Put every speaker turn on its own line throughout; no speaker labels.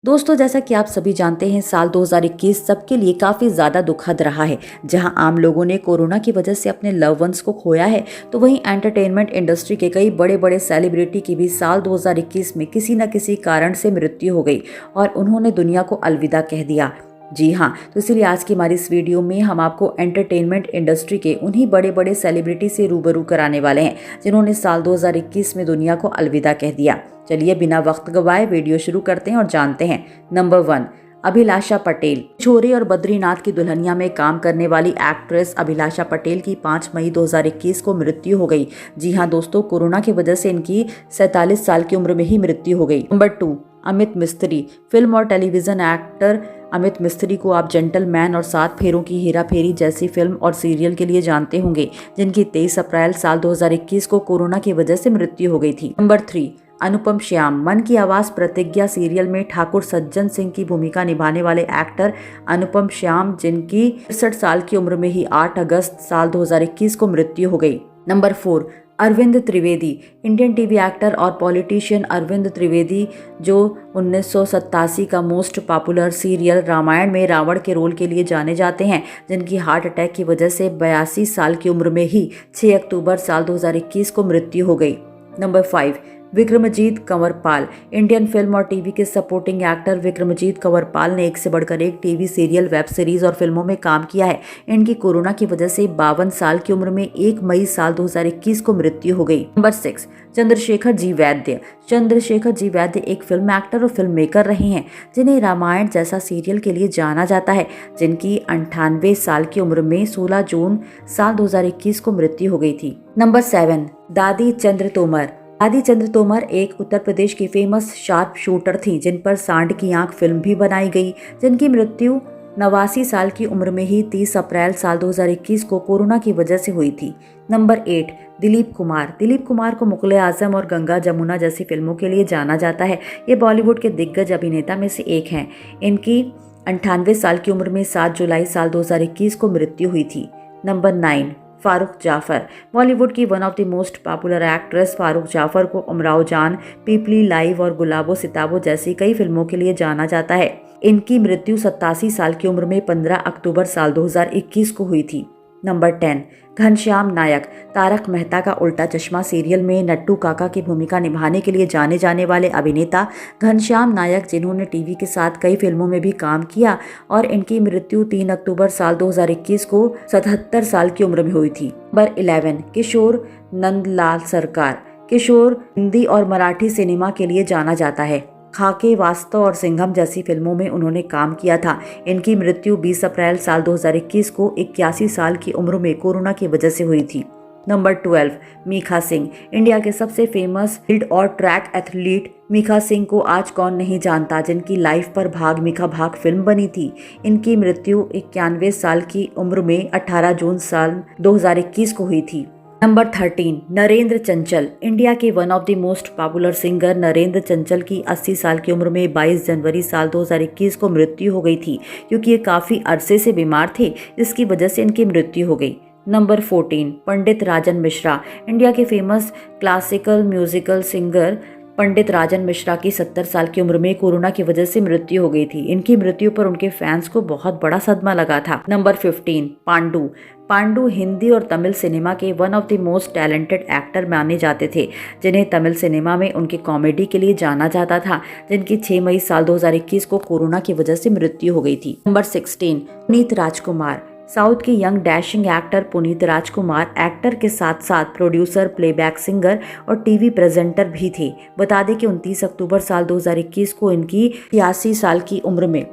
दोस्तों, जैसा कि आप सभी जानते हैं, साल 2021 सबके लिए काफी ज्यादा दुखद रहा है। जहां आम लोगों ने कोरोना की वजह से अपने लव वंस को खोया है, तो वहीं एंटरटेनमेंट इंडस्ट्री के कई बड़े बड़े सेलिब्रिटी की भी साल 2021 में किसी न किसी कारण से मृत्यु हो गई और उन्होंने दुनिया को अलविदा कह दिया। जी हाँ, तो इसीलिए आज की हमारी इस वीडियो में हम आपको एंटरटेनमेंट इंडस्ट्री के उन्हीं बड़े बड़े सेलिब्रिटी से रूबरू कराने वाले हैं जिन्होंने साल 2021 में दुनिया को अलविदा कह दिया। चलिए बिना वक्त गवाए वीडियो शुरू करते हैं और जानते हैं। नंबर 1, अभिलाषा पटेल। छोरे और बद्रीनाथ की दुल्हनिया में काम करने वाली एक्ट्रेस अभिलाषा पटेल की 5 मई 2021 को मृत्यु हो गई। जी हाँ दोस्तों, कोरोना की वजह से इनकी 47 साल की उम्र में ही मृत्यु हो गई। नंबर 2, अमित मिस्त्री। फिल्म और टेलीविजन एक्टर अमित मिस्त्री को आप जेंटलमैन और 7 फेरों की हेरा फेरी जैसी फिल्म और सीरियल के लिए जानते होंगे, जिनकी 23 अप्रैल साल 2021 को कोरोना की वजह से मृत्यु हो गई थी। नंबर 3, अनुपम श्याम। मन की आवाज प्रतिज्ञा सीरियल में ठाकुर सज्जन सिंह की भूमिका निभाने वाले एक्टर अनुपम श्याम, जिनकी 63 साल की उम्र में ही 8 अगस्त साल 2021 को मृत्यु हो गई। Number 4, Arvind Trivedi. Indian TV actor और पॉलिटिशियन अरविंद त्रिवेदी, जो 1987 का मोस्ट पॉपुलर सीरियल रामायण में रावण के रोल के लिए जाने जाते हैं, जिनकी हार्ट अटैक की वजह से 82 साल की उम्र में ही 6 अक्टूबर साल 2021 को मृत्यु हो गई। Number 5, Vikramjit Kanwarpal. Indian film और टीवी के सपोर्टिंग एक्टर विक्रमजीत कंवरपाल ने एक से बढ़कर एक टीवी सीरियल, वेब सीरीज और फिल्मों में काम किया है। इनकी कोरोना की वजह से 52 साल की उम्र में 1 मई साल 2021 को मृत्यु हो गई। नंबर 6, चंद्रशेखर जी वैद्य। चंद्रशेखर जी वैद्य एक फिल्म एक्टर और फिल्म मेकर रहे हैं, जिन्हें रामायण जैसा सीरियल के लिए जाना जाता है, जिनकी 98 साल की उम्र में 16 जून साल 2021 को मृत्यु हो गई थी। नंबर 7, दादी चंद्र तोमर। दादी चंद्र तोमर एक उत्तर प्रदेश की फेमस शार्प शूटर थी, जिन पर सांड की आंख फिल्म भी बनाई गई, जिनकी मृत्यु 89 साल की उम्र में ही 30 अप्रैल साल 2021 को कोरोना की वजह से हुई थी। नंबर 8, दिलीप कुमार। दिलीप कुमार को मुगले आजम और गंगा जमुना जैसी फिल्मों के लिए जाना जाता है। ये बॉलीवुड के दिग्गज अभिनेता में से एक हैं। इनकी 98 साल की उम्र में 7 जुलाई साल 2021 को मृत्यु हुई थी। नंबर 9, फारूक जाफर। बॉलीवुड की one of the most popular actress Farooq Jaffar को उमराव जान, पीपली लाइव और गुलाबो सिताबो जैसी कई फिल्मों के लिए जाना जाता है। इनकी मृत्यु 87 साल की उम्र में 15 अक्टूबर साल 2021 को हुई थी। नंबर 10, घनश्याम नायक। तारक मेहता का उल्टा चश्मा सीरियल में नट्टू काका की भूमिका निभाने के लिए जाने जाने वाले अभिनेता घनश्याम नायक, जिन्होंने टीवी के साथ कई फिल्मों में भी काम किया, और इनकी मृत्यु 3 अक्टूबर साल 2021 को 77 साल की उम्र में हुई थी। नंबर 11, किशोर नंदलाल सरकार। किशोर हिंदी और मराठी सिनेमा के लिए जाना जाता है। खाके, वास्तव और सिंघम जैसी फिल्मों में उन्होंने काम किया था। इनकी मृत्यु 20 अप्रैल साल 2021 को 81 साल की उम्र में कोरोना की वजह से हुई थी। नंबर 12, मीखा सिंह। इंडिया के सबसे फेमस फील्ड और ट्रैक एथलीट मीखा सिंह को आज कौन नहीं जानता, जिनकी लाइफ पर भाग मिखा भाग फिल्म बनी थी। इनकी मृत्यु 91 साल की उम्र में 18 जून साल 2021 को हुई थी। नंबर 13, नरेंद्र चंचल। इंडिया के one of the most popular singer Narendra Chanchal की 80 साल की उम्र में 22 जनवरी साल 2021 को मृत्यु हो गई थी, क्योंकि ये काफी अरसे से बीमार थे, जिसकी वजह से इनकी मृत्यु हो गई। नंबर 14, पंडित राजन मिश्रा। इंडिया के फेमस क्लासिकल म्यूजिकल सिंगर पंडित राजन मिश्रा की 70 साल की उम्र में कोरोना की वजह से मृत्यु हो गई थी। इनकी मृत्यु पर उनके फैंस को बहुत बड़ा सदमा लगा था। नंबर 15, पांडु। पांडु हिंदी और तमिल सिनेमा के one of the most talented actor माने जाते थे, जिन्हें तमिल सिनेमा में उनकी कॉमेडी के लिए जाना जाता था, जिनकी 6 मई साल 2021 को कोरोना की वजह से मृत्यु हो गई थी। नंबर 16, पुनीत राजकुमार। साउथ के यंग डैशिंग एक्टर पुनीत राजकुमार एक्टर के साथ साथ प्रोड्यूसर, प्लेबैक सिंगर और टीवी प्रेजेंटर भी थे। बता दें कि 29 अक्टूबर साल 2021 को इनकी 46 साल की उम्र में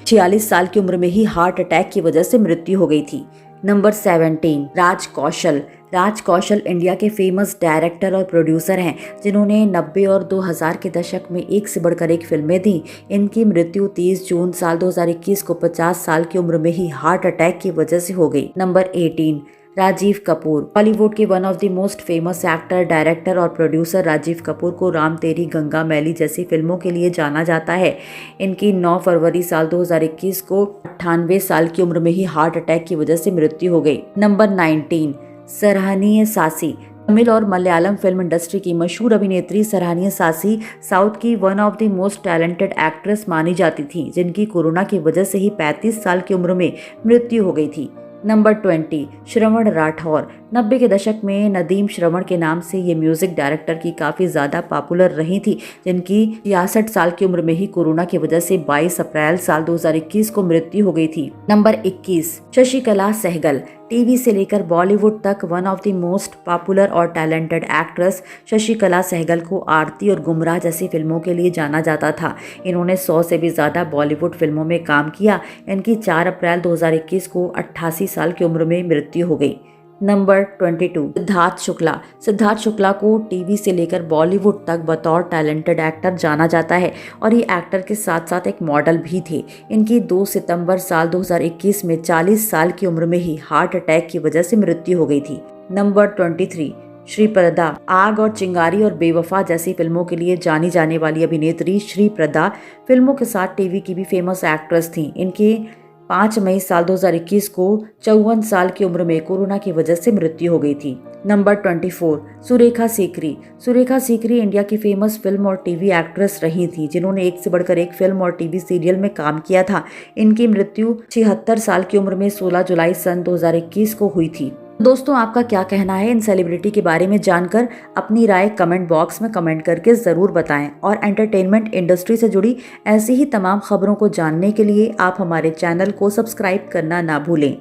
46 साल की उम्र में ही हार्ट अटैक की वजह से मृत्यु हो गई थी। नंबर 17, राज कौशल। राज कौशल इंडिया के फेमस डायरेक्टर और प्रोड्यूसर हैं, जिन्होंने 90 और 2000 के दशक में एक से बढ़कर एक फिल्में दी। इनकी मृत्यु 30 जून साल 2021 को 50 साल की उम्र में ही हार्ट अटैक की वजह से हो गई। नंबर 18, राजीव कपूर। बॉलीवुड के one of the most famous actor, director और प्रोड्यूसर राजीव कपूर को राम तेरी गंगा मैली जैसी फिल्मों के लिए जाना जाता है। इनकी 9 फरवरी साल 2021 को 98 साल की उम्र में ही हार्ट अटैक की वजह से मृत्यु हो गई। नंबर 19, सरहनीय सासी। तमिल और मलयालम फिल्म इंडस्ट्री की मशहूर अभिनेत्री सराहनीय सासी साउथ की one of the most talented actress मानी जाती थी, जिनकी कोरोना की वजह से ही 35 साल की उम्र में मृत्यु हो गई थी। नंबर 20, श्रवण राठौर। 90 के दशक में नदीम श्रवण के नाम से ये म्यूजिक डायरेक्टर की काफ़ी ज़्यादा पॉपुलर रही थी, जिनकी 66 साल की उम्र में ही कोरोना की वजह से 22 अप्रैल साल 2021 को मृत्यु हो गई थी। नंबर 21, शशिकला सहगल। टीवी से लेकर बॉलीवुड तक one of the most popular और टैलेंटेड एक्ट्रेस शशिकला सहगल को आरती और गुमराह जैसी फिल्मों के लिए जाना जाता था। इन्होंने 100 से भी ज़्यादा बॉलीवुड फिल्मों में काम किया। इनकी 4 अप्रैल 2021 को 88 साल की उम्र में मृत्यु हो गई। नंबर 22, सिद्धार्थ शुक्ला। सिद्धार्थ शुक्ला को टीवी से लेकर बॉलीवुड तक बतौर टैलेंटेड एक्टर जाना जाता है और ये एक्टर के साथ साथ एक मॉडल भी थे। इनकी 2 सितंबर साल 2021 में 40 साल की उम्र में ही हार्ट अटैक की वजह से मृत्यु हो गई थी। नंबर 23, श्रीप्रदा। आग और चिंगारी और बेवफा जैसी फिल्मों के लिए जानी जाने वाली अभिनेत्री श्रीप्रदा फिल्मों के साथ टीवी की भी फेमस एक्ट्रेस थी। इनके 5 मई साल 2021 को 54 साल की उम्र में कोरोना की वजह से मृत्यु हो गई थी। नंबर 24, सुरेखा सीकरी। सुरेखा सीकरी इंडिया की फेमस फिल्म और टीवी एक्ट्रेस रही थी, जिन्होंने एक से बढ़कर एक फिल्म और टीवी सीरियल में काम किया था। इनकी मृत्यु 76 साल की उम्र में 16 जुलाई सन 2021 को हुई थी। दोस्तों, आपका क्या कहना है इन सेलिब्रिटी के बारे में जानकर? अपनी राय कमेंट बॉक्स में कमेंट करके ज़रूर बताएं और एंटरटेनमेंट इंडस्ट्री से जुड़ी ऐसी ही तमाम खबरों को जानने के लिए आप हमारे चैनल को सब्सक्राइब करना ना भूलें।